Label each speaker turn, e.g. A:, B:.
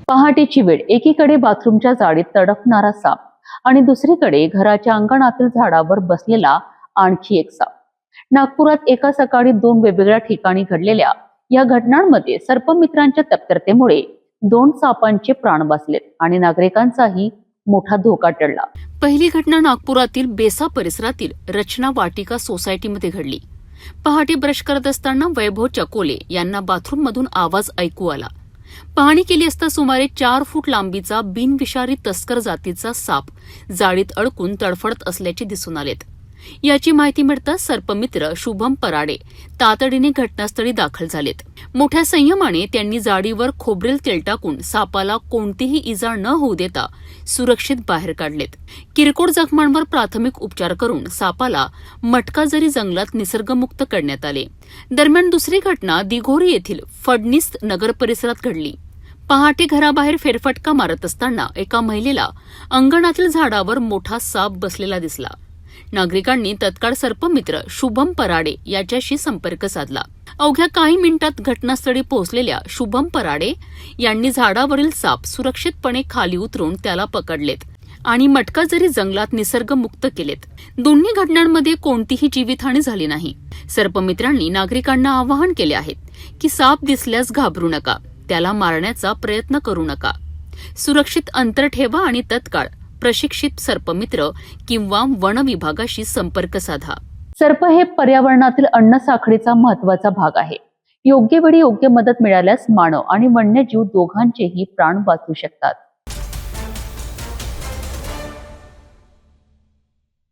A: पहाटेची वेळ, एकीकडे बाथरूमच्या जाळीत तडकणारा साप आणि दुसरीकडे घराच्या अंगणातील झाडावर बसलेला आणखी एक साप. नागपुरात एका सकाळी दोन वेगवेगळ्या ठिकाणी घडलेल्या या घटनांमध्ये सर्पमित्रांच्या तत्परतेमुळे दोन सापांचे प्राण वाचलेत आणि नागरिकांचाही मोठा धोका टळला.
B: पहिली घटना नागपुरातील बेसा परिसरातील रचना वाटिका सोसायटीमध्ये घडली. पहाटे ब्रश करत असताना वैभव चकोले यांना बाथरूममधून आवाज ऐकू आला. पाहणी केली असता सुमारे 4 फूट लांबीचा बिनविषारी तस्कर जातीचा साप जाळीत अडकून तडफडत असल्याचे दिसून आलेत. याची माहिती मिळताच सर्पमित्र शुभम पराडे तातडीने घटनास्थळी दाखल झालेत. मोठ्या संयमाने त्यांनी जाळीवर खोबरेल तेल टाकून सापाला कोणतीही इजा न होऊ देता सुरक्षित बाहेर काढलेत. किरकोळ जखमांवर प्राथमिक उपचार करून सापाला मटकाजरी जंगलात निसर्गमुक्त करण्यात आले. दरम्यान दुसरी घटना दिघोरी येथील फडणीस नगर परिसरात घडली. पहाटे घराबाहेर फेरफटका मारत असताना एका महिलेला अंगणातील झाडावर मोठा साप बसलेला दिसला. नागरिकांनी तत्काळ सर्पमित्र शुभम पराडे याच्याशी संपर्क साधला. अवघ्या काही मिनिटात घटनास्थळी पोहोचलेल्या शुभम पराडे यांनी झाडावरील साप सुरक्षितपणे खाली उतरून त्याला पकडलेत आणि मटकाजरी जंगलात निसर्गमुक्त केलेत. दोन्ही घटनांमध्ये कोणतीही जीवितहानी झाली नाही. सर्पमित्रांनी नागरिकांना आवाहन केले आहे की साप दिसल्यास घाबरू नका, त्याला मारण्याचा प्रयत्न करू नका. सुरक्षित अंतर ठेवा आणि तत्काळ प्रशिक्षित सर्पमित्र किंवा वन विभागाशी संपर्क साधा.
A: सर्प हे पर्यावरणातील अन्न साखळीचा महत्वाचा भाग आहे. योग्य वेळी योग्य मदत मिळाल्यास मानव आणि वन्यजीव दोघांचेही प्राण वाचू शकतात.